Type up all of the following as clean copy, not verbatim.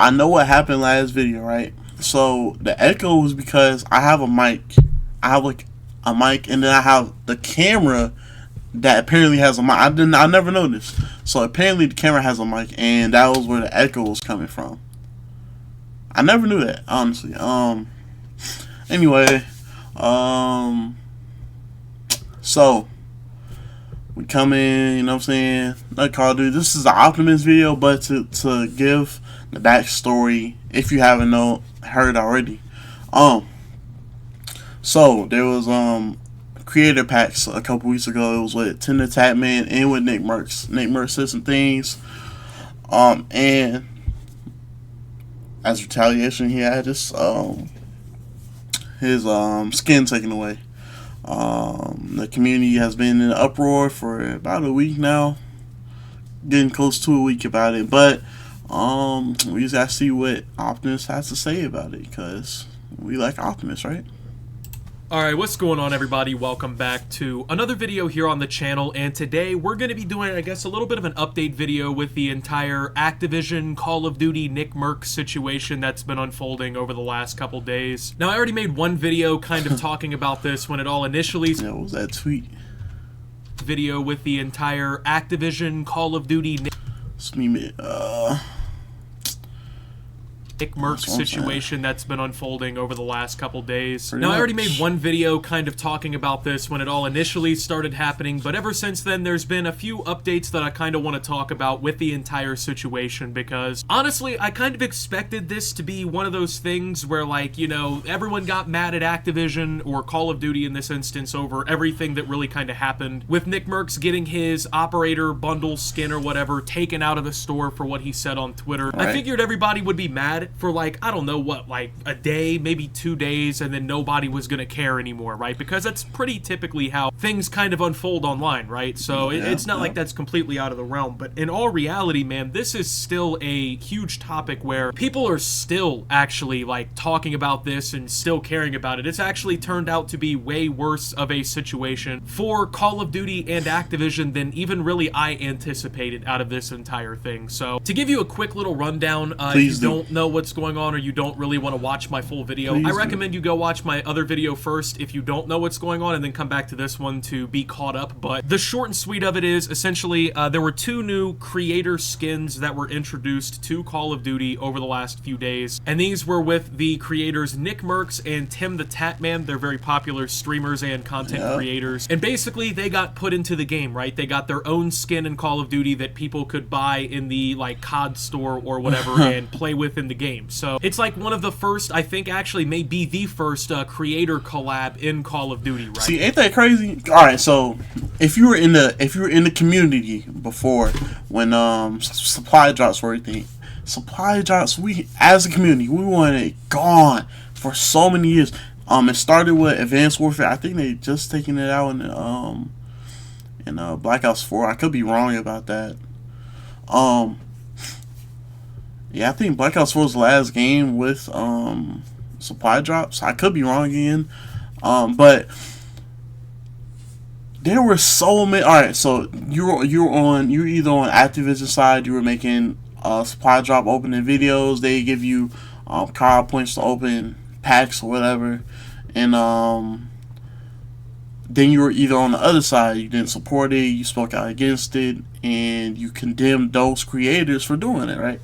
I know what happened last video, right? So the echo was because I have a mic. I have like a mic, and then I have the camera that apparently has a mic. I never noticed. So apparently the camera has a mic, and that was where the echo was coming from. I never knew that, honestly. Anyway, so we come in, you know what I'm saying? Like Call of Duty. This is an Optimus video, but to give the backstory, if you haven't heard already. So there was creator packs a couple weeks ago. It was with TimTheTatman and with Nick Merks. Nick Merks said some things. And as retaliation, he had his skin taken away. The community has been in an uproar for about a week now, getting close to a week about it. But we just gotta see what Optimus has to say about it, because we like Optimus, right? Alright, what's going on, everybody? Welcome back to another video here on the channel, and today we're going to be doing, I guess, a little bit of an update video with the entire Activision Call of Duty Nick Merks situation that's been unfolding over the last couple days. Now, I already made one video kind of talking about this when it all initially... Yeah, what was that tweet? Video with the entire Activision Call of Duty Nick Merks situation that's been unfolding over the last couple days. Now, I already made one video kind of talking about this when it all initially started happening, but ever since then, there's been a few updates that I kind of want to talk about with the entire situation, because honestly, I kind of expected this to be one of those things where, like, you know, everyone got mad at Activision, or Call of Duty in this instance, over everything that really kind of happened, with Nick Merks getting his operator bundle skin or whatever taken out of the store for what he said on Twitter. Right. I figured everybody would be mad for, like, I don't know what, like a day, maybe 2 days, and then nobody was gonna care anymore, right? Because that's pretty typically how things kind of unfold online, right? So it's not like that's completely out of the realm, but in all reality, man, this is still a huge topic where people are still actually, like, talking about this and still caring about it. It's actually turned out to be way worse of a situation for Call of Duty and Activision than even really I anticipated out of this entire thing. So to give you a quick little rundown, if you don't know what's going on, or you don't really want to watch my full video, I recommend you go watch my other video first if you don't know what's going on, and then come back to this one to be caught up. But the short and sweet of it is, essentially, there were 2 new creator skins that were introduced to Call of Duty over the last few days, and these were with the creators Nick Merks and TimTheTatman. They're very popular streamers and content creators, and basically they got put into the game, right? They got their own skin in Call of Duty that people could buy in the, like, COD store or whatever and play with in the game. So it's like one of the first, I think actually may be the first creator collab in Call of Duty, right? See, ain't that crazy? All right, so if you were in the community before, when supply drops or anything, supply drops, we as a community, we wanted it gone for so many years. It started with Advanced Warfare. I think they just taken it out in Black Ops 4. I could be wrong about that. Yeah, I think Black Ops 4 was the last game with supply drops. I could be wrong again. But there were so many. Alright, so you were either on Activision side, you were making supply drop opening videos. They give you card points to open packs or whatever. And then you were either on the other side, you didn't support it, you spoke out against it, and you condemned those creators for doing it, right?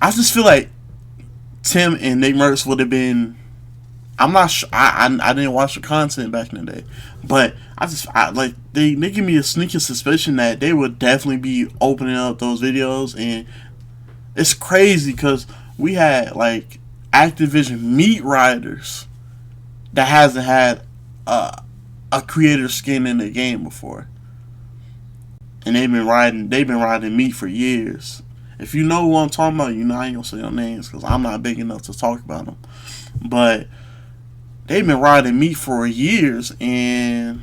I just feel like Tim and Nick Merks would have been. I'm not sure. I didn't watch the content back in the day, but they give me a sneaky suspicion that they would definitely be opening up those videos, and it's crazy because we had, like, Activision meat riders that hasn't had a creator skin in the game before, and they've been riding meat for years. If you know who I'm talking about, you know I ain't gonna say no names because I'm not big enough to talk about them. But they've been riding meat for years, and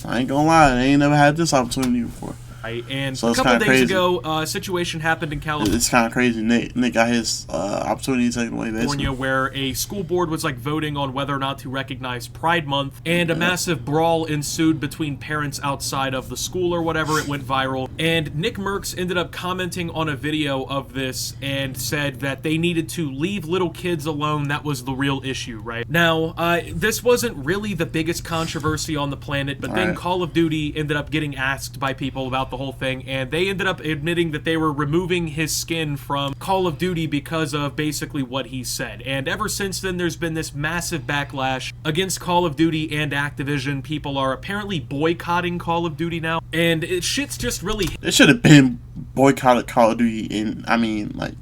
I ain't gonna lie, they ain't never had this opportunity before. Right? And so a couple days ago, a situation happened in California. It's kind of crazy. Nick got his opportunity taken away, basically. Where a school board was like voting on whether or not to recognize Pride Month, and a massive brawl ensued between parents outside of the school or whatever. It went viral, and Nick Merks ended up commenting on a video of this and said that they needed to leave little kids alone. That was the real issue, right? Now, this wasn't really the biggest controversy on the planet, but then Call of Duty ended up getting asked by people about the whole thing, and they ended up admitting that they were removing his skin from Call of Duty because of basically what he said. And ever since then, there's been this massive backlash against Call of Duty and Activision. People are apparently boycotting Call of Duty now, and shit's just really... It should have been boycotted Call of Duty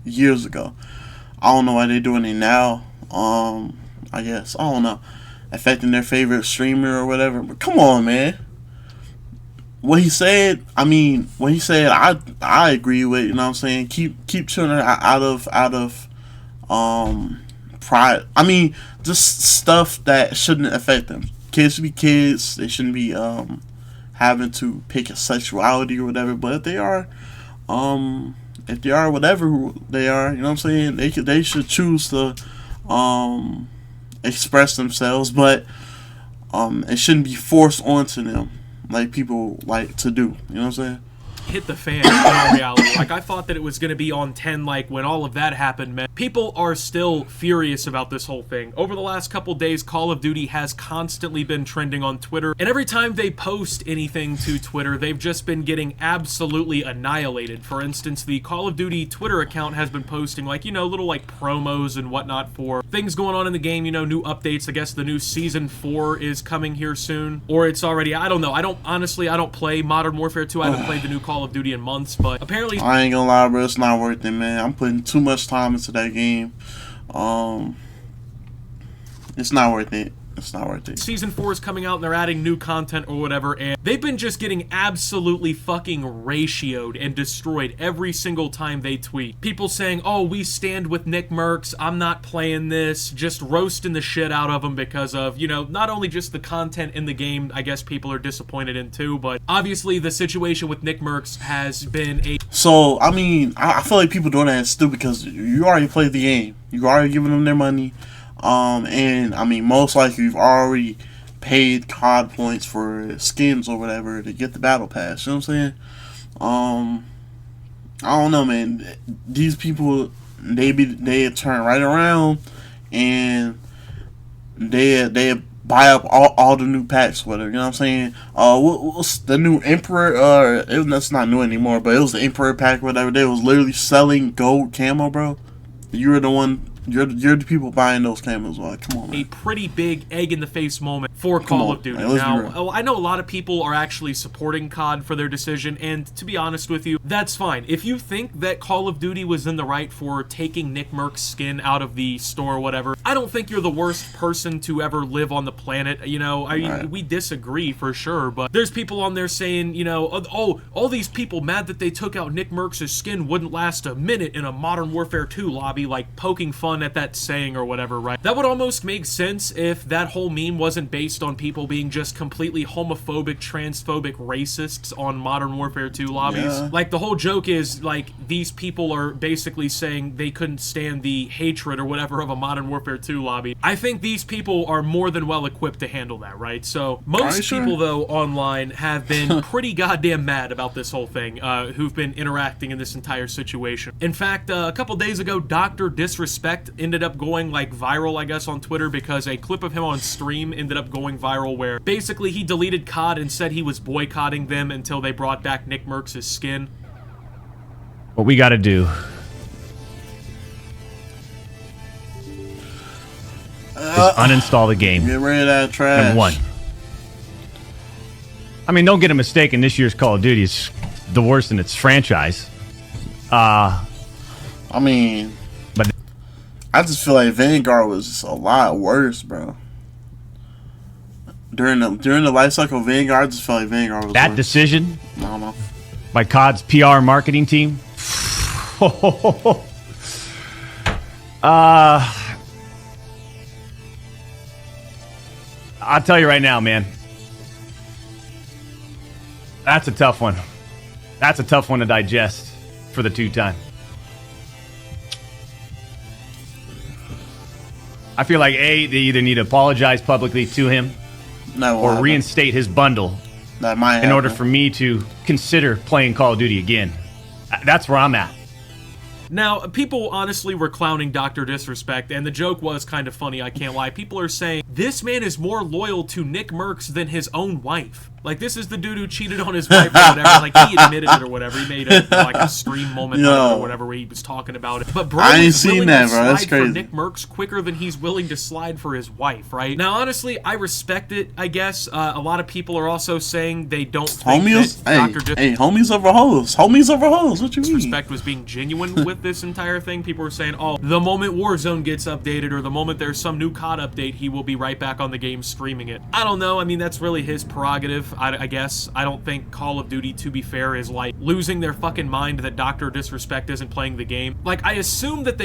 years ago. I don't know why they're doing it now. I guess, I don't know, affecting their favorite streamer or whatever. But come on, man. What he said, I agree with. You know what I'm saying? Keep children out of pride. I mean, just stuff that shouldn't affect them. Kids should be kids. They shouldn't be having to pick a sexuality or whatever. But if they are whatever they are, you know what I'm saying? They should choose to express themselves, but it shouldn't be forced onto them like people like to do. You know what I'm saying? Hit the fan in all reality. Like, I thought that it was going to be on 10, like, when all of that happened, man. People are still furious about this whole thing. Over the last couple days, Call of Duty has constantly been trending on Twitter, and every time they post anything to Twitter, they've just been getting absolutely annihilated. For instance, the Call of Duty Twitter account has been posting, like, little, like, promos and whatnot for things going on in the game, new updates. I guess the new Season 4 is coming here soon, or it's already, I don't know. I don't play Modern Warfare 2. I haven't played the new Call of Duty in months, but apparently... I ain't gonna lie, bro. It's not worth it, man. I'm putting too much time into that game. It's not worth it. It's not worth it. Season 4 is coming out and they're adding new content or whatever, and they've been just getting absolutely fucking ratioed and destroyed every single time they tweet. People saying, oh, we stand with Nick Merks, I'm not playing this, just roasting the shit out of them because of, not only just the content in the game, I guess people are disappointed in too, but obviously the situation with Nick Merks has been a... So, I mean, I feel like people doing that is stupid because you already played the game. You already giving them their money. And I mean, most likely you've already paid COD points for skins or whatever to get the battle pass. You know what I'm saying? I don't know, man. These people, they turn right around and they buy up all the new packs, whatever. You know what I'm saying? What's the new Emperor? That's not new anymore, but it was the Emperor pack, whatever. They was literally selling gold camo, bro. You were the one. You're the people buying those camos. Like, come on, man. A pretty big egg in the face moment for Call of Duty. Now, I know a lot of people are actually supporting COD for their decision, and to be honest with you, that's fine. If you think that Call of Duty was in the right for taking Nick Mercs' skin out of the store or whatever, I don't think you're the worst person to ever live on the planet. We disagree for sure, but there's people on there saying, oh, all these people mad that they took out Nick Mercs' skin wouldn't last a minute in a Modern Warfare 2 lobby, like poking fun at that saying or whatever, right? That would almost make sense if that whole meme wasn't based on people being just completely homophobic, transphobic racists on Modern Warfare 2 lobbies. Yeah. Like, the whole joke is, like, these people are basically saying they couldn't stand the hatred or whatever of a Modern Warfare 2 lobby. I think these people are more than well equipped to handle that, right? So, most people, though, online have been pretty goddamn mad about this whole thing, who've been interacting in this entire situation. In fact, a couple days ago, Dr. Disrespect ended up going, like, viral, I guess, on Twitter because a clip of him on stream ended up going viral where basically he deleted COD and said he was boycotting them until they brought back Nick Mercs' skin. What we gotta do is uninstall the game. Get rid of that trash. Number one. I mean, don't get a mistake, this year's Call of Duty is the worst in its franchise. I mean... But I just feel like Vanguard was just a lot worse, bro. During the life cycle of Vanguard, I just felt like Vanguard was that worse. decision I don't know. by COD's PR marketing team. I'll tell you right now, man. That's a tough one. That's a tough one to digest for the two-time. I feel like, A, they either need to apologize publicly to him or reinstate his bundle in order for me to consider playing Call of Duty again. That's where I'm at. Now, people honestly were clowning Dr. Disrespect, and the joke was kind of funny, I can't lie. People are saying, this man is more loyal to Nick Merks than his own wife. Like, this is the dude who cheated on his wife or whatever. Like, he admitted it or whatever. He made a stream moment or whatever where he was talking about it. But bro, I ain't seen that, bro. That's crazy. For Nick Merks quicker than he's willing to slide for his wife, right? Now, honestly, I respect it, I guess. A lot of people are also saying they don't think that Dr. Homies over hoes. Homies over hoes. What you mean? Disrespect was being genuine with this entire thing. People were saying, oh, the moment Warzone gets updated or the moment there's some new COD update, he will be right back on the game streaming it. I don't know. I mean, that's really his prerogative. I guess. I don't think Call of Duty, to be fair, is like losing their fucking mind that Dr. Disrespect isn't playing the game. Like, I assume that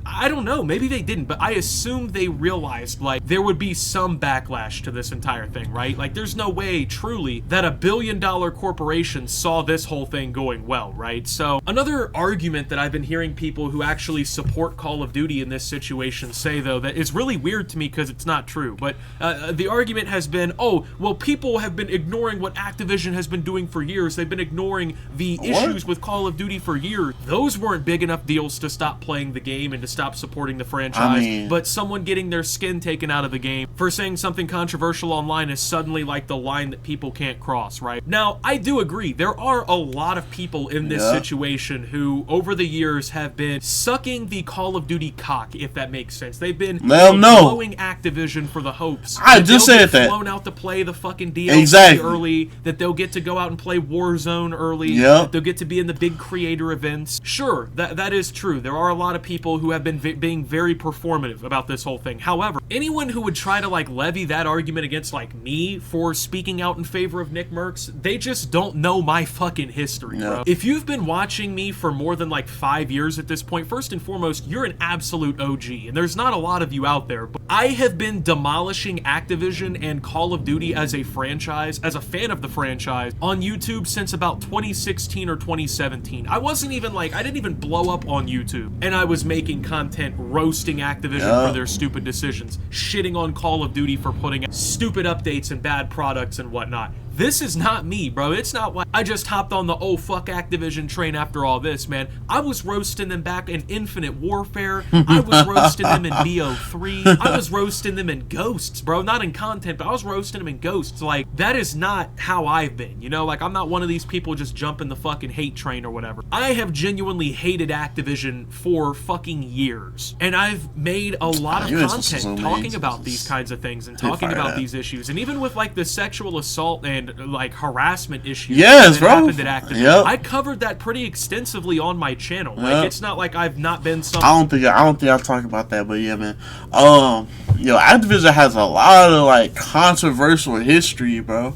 I don't know, maybe they didn't, but I assumed they realized, like, there would be some backlash to this entire thing, right? Like, there's no way, truly, that $1 billion corporation saw this whole thing going well, right? So, another argument that I've been hearing people who actually support Call of Duty in this situation say, though, that is really weird to me because it's not true, but the argument has been, oh, well, people have been ignoring what Activision has been doing for years. They've been ignoring the issues with Call of Duty for years. Those weren't big enough deals to stop playing the game and to stop supporting the franchise. But someone getting their skin taken out of the game for saying something controversial online is suddenly like the line that people can't cross, right? Now, I do agree. There are a lot of people in this situation who, over the years, have been sucking the Call of Duty cock, if that makes sense. They've been blowing Activision for the hopes. I just said that. Flown out to play the fucking DLC early, that they'll get to go out and play Warzone early, that they'll get to be in the big creator events. Sure, that is true. There are a lot of people who have been being very performative about this whole thing. However, anyone who would try to like levy that argument against like me for speaking out in favor of Nick Merks, they just don't know my fucking history, bro. If you've been watching me for more than like 5 years at this point, first and foremost, you're an absolute OG, and there's not a lot of you out there, but I have been demolishing Activision and Call of Duty as a franchise, as a fan of the franchise, on YouTube since about 2016 or 2017. I didn't even blow up on YouTube, and I was making content roasting Activision for their stupid decisions, shitting on Call of Duty for putting out stupid updates and bad products and whatnot. This is not me, bro. It's not like I just hopped on the oh fuck Activision train after all this, man. I was roasting them back in Infinite Warfare. I was roasting them in BO3. I was roasting them in Ghosts, bro. Not in content, but I was roasting them in Ghosts. Like, that is not how I've been, you know? Like, I'm not one of these people just jumping the fucking hate train or whatever. I have genuinely hated Activision for fucking years. And I've made a lot of content talking about these kinds of things and talking about these issues. And even with, like, the sexual assault and like harassment issues that happened at Activision. I covered that pretty extensively on my channel. Like, it's not like I've not been some. I don't think I'll talk about that, but yeah, man. Activision has a lot of like controversial history, bro.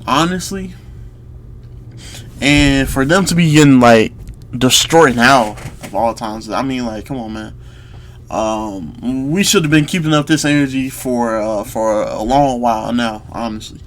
Honestly, and for them to be getting like destroyed now of all times, I mean, like, come on, man. We should have been keeping up this energy for a long while now, honestly.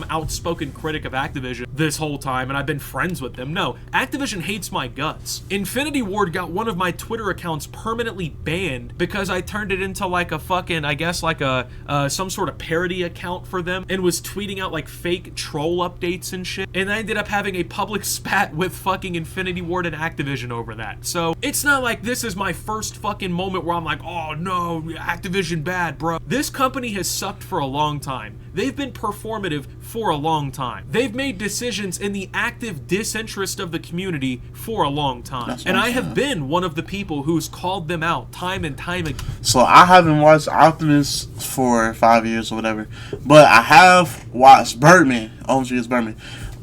Outspoken critic of Activision this whole time, and I've been friends with them. No, Activision hates my guts. Infinity Ward got one of my Twitter accounts permanently banned because I turned it into like a fucking, I guess like a some sort of parody account for them and was tweeting out like fake troll updates and shit. And I ended up having a public spat with fucking Infinity Ward and Activision over that. So it's not like this is my first fucking moment where I'm like, oh no, Activision bad, bro. This company has sucked for a long time. They've been performative for a long time. They've made decisions in the active disinterest of the community for a long time. And I have been one of the people who's called them out time and time again. So I haven't watched Optimus for 5 years or whatever, but I have watched Birdman. OG is Birdman.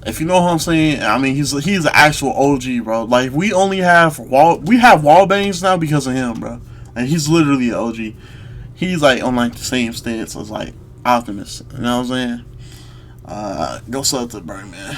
If you know what I'm saying, I mean, he's an actual OG, bro. Like, we have wall bangs now because of him, bro. And he's literally an OG. He's like on like the same stance as like Optimus, you know what I'm saying? Go sub to Birdman.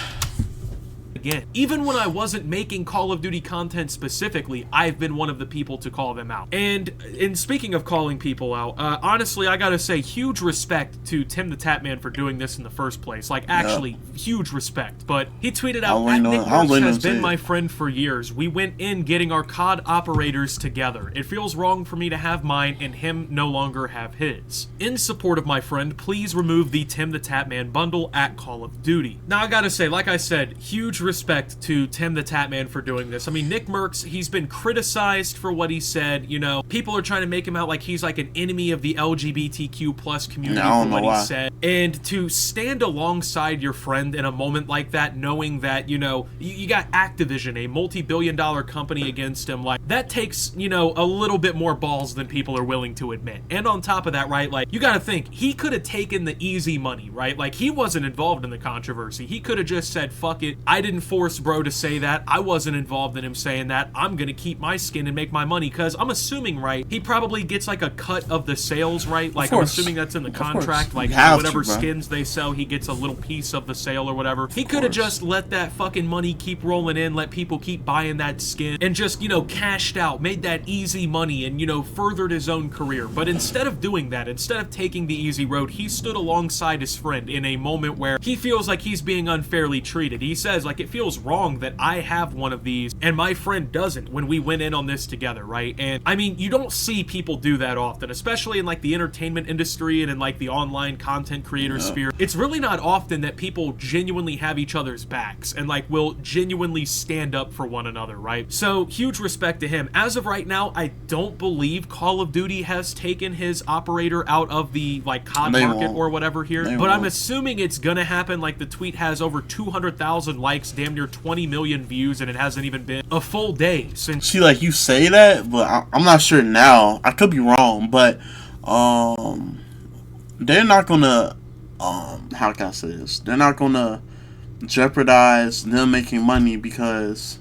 again. Even when I wasn't making Call of Duty content specifically, I've been one of the people to call them out. And speaking of calling people out, honestly, I gotta say, huge respect to TimTheTatman for doing this in the first place. Like, actually, huge respect. But he tweeted out, Nick Merks has been my friend for years. We went in getting our COD operators together. It feels wrong for me to have mine and him no longer have his. In support of my friend, please remove the TimTheTatman bundle at Call of Duty. Now, I gotta say, like I said, huge respect to TimTheTatman for doing this. I mean, Nick Merks, he's been criticized for what he said. You know, people are trying to make him out like he's like an enemy of the LGBTQ plus community for what he said. And to stand alongside your friend in a moment like that, knowing that, you know, you got Activision, a multi-billion-dollar company against him, like, that takes, you know, a little bit more balls than people are willing to admit. And on top of that, right, like, you gotta think, he could have taken the easy money, right? Like, he wasn't involved in the controversy. He could have just said, fuck it, I didn't force bro to say that, I wasn't involved in him saying that, I'm gonna keep my skin and make my money, because I'm assuming, right, he probably gets like a cut of the sales, right? Like, I'm assuming that's in the contract, like, whatever skins they sell, he gets a little piece of the sale or whatever. He could have just let that fucking money keep rolling in, let people keep buying that skin, and just, you know, cashed out, made that easy money, and, you know, furthered his own career. But instead of doing that, instead of taking the easy road, he stood alongside his friend in a moment where he feels like he's being unfairly treated. He says, like, it feels wrong that I have one of these and my friend doesn't when we went in on this together, right? And I mean, you don't see people do that often, especially in like the entertainment industry and in like the online content creator sphere. It's really not often that people genuinely have each other's backs and like will genuinely stand up for one another, right? So huge respect to him. As of right now, I don't believe Call of Duty has taken his operator out of the like COD market or whatever here, but I'm assuming it's gonna happen. Like, the tweet has over 200,000 likes, damn near 20 million views, and it hasn't even been a full day since. See, like, you say that, but I'm not sure now. I could be wrong, but they're not gonna how can I say this? They're not gonna jeopardize them making money because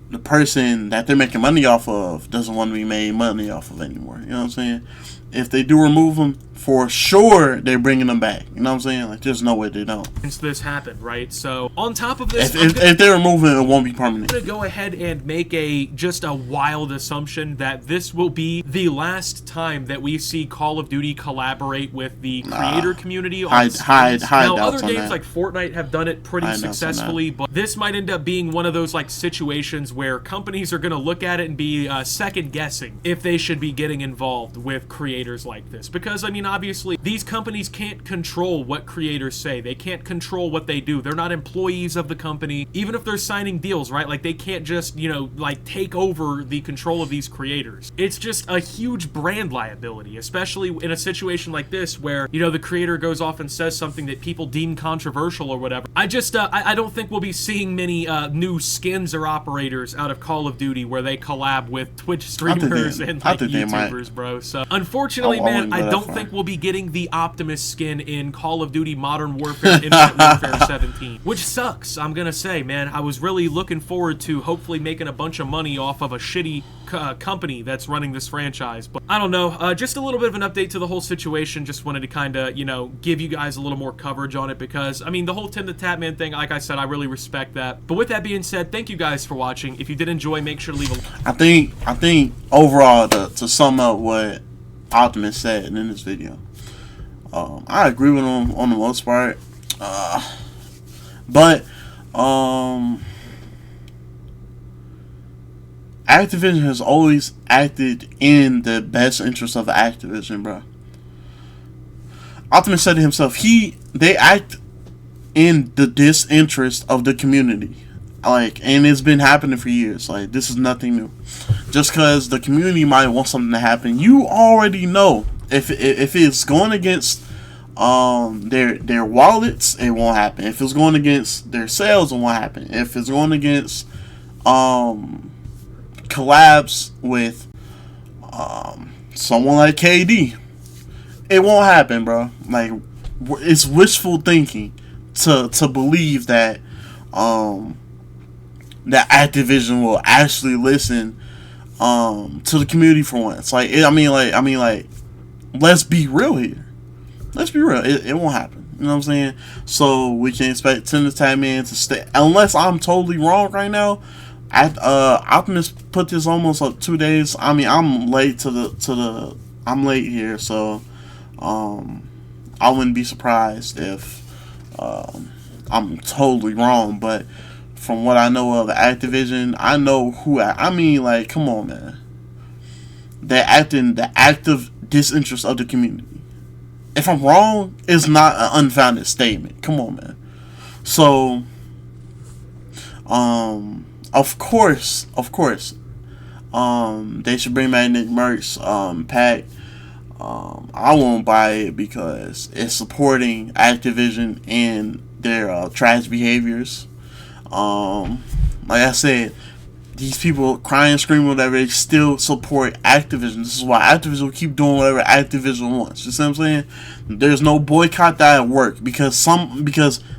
the person that they're making money off of doesn't want to be made money off of anymore. You know what I'm saying? If they do remove them, for sure they're bringing them back. You know what I'm saying? Like, there's no way they don't. Since this happened, right? So on top of this, if they remove it, it won't be permanent. I'm gonna go ahead and make just a wild assumption that this will be the last time that we see Call of Duty collaborate with the creator community. Now, other games like Fortnite have done it pretty successfully, but this might end up being one of those like situations where companies are gonna look at it and be second guessing if they should be getting involved with creators like this, because I mean, obviously these companies can't control what creators say. They can't control what they do. They're not employees of the company, even if they're signing deals, right? Like, they can't just, you know, like, take over the control of these creators. It's just a huge brand liability, especially in a situation like this where, you know, the creator goes off and says something that people deem controversial or whatever. I just I don't think we'll be seeing many new skins or operators out of Call of Duty where they collab with Twitch streamers and like YouTubers, bro. So unfortunately, man, I don't think we'll be getting the Optimus skin in Call of Duty Modern Warfare Infinite Warfare 17, which sucks, I'm gonna say, man. I was really looking forward to hopefully making a bunch of money off of a shitty company that's running this franchise, but I don't know. Just a little bit of an update to the whole situation. Just wanted to kind of, you know, give you guys a little more coverage on it, because I mean, the whole TimTheTatman thing, like I said, I really respect that. But with that being said, thank you guys for watching. If you did enjoy, make sure to leave a I think overall, to sum up what Optimus said in this video, I agree with him on the most part, but Activision has always acted in the best interest of Activision, bro. Optimus said to himself, they act in the disinterest of the community. Like, and it's been happening for years. Like, this is nothing new. Just because the community might want something to happen, you already know if it's going against their wallets, it won't happen. If it's going against their sales, it won't happen. If it's going against collabs with someone like KD, it won't happen, bro. Like, it's wishful thinking to believe that that Activision will actually listen to the community for once. Like, I mean, let's be real here. Let's be real. It won't happen. You know what I'm saying? So we can expect TimTheTatman to stay, unless I'm totally wrong right now. Optimus put this almost up 2 days. I mean, I'm late I'm late here, so I wouldn't be surprised if I'm totally wrong. But from what I know of Activision, I know who. I mean, like, come on, man. They're acting the active disinterest of the community. If I'm wrong, it's not an unfounded statement. Come on, man. So, of course, they should bring back Nick Merks pack. I won't buy it because it's supporting Activision and their trash behaviors. Like I said, these people crying, screaming, whatever, they still support Activision. This is why Activision will keep doing whatever Activision wants. You see what I'm saying? There's no boycott that work because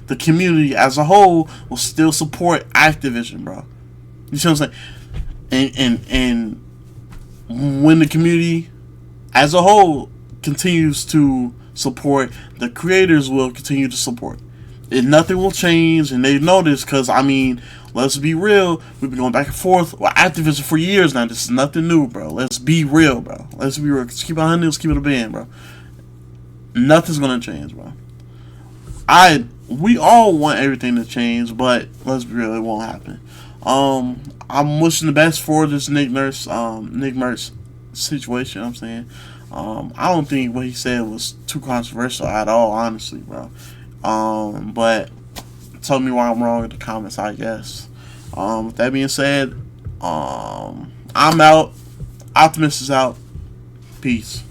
the community as a whole will still support Activision, bro. You see what I'm saying? And when the community as a whole continues to support, the creators will continue to support. And nothing will change, and they know this because, I mean, let's be real. We've been going back and forth with Activision for years now. This is nothing new, bro. Let's be real, bro. Let's be real. Let's keep it 100. Let's keep it a band, bro. Nothing's gonna change, bro. We all want everything to change, but let's be real, it won't happen. I'm wishing the best for this Nick Merks situation. I'm saying, I don't think what he said was too controversial at all, honestly, bro. But tell me why I'm wrong in the comments, I guess. With that being said, I'm out. Optimus is out. Peace.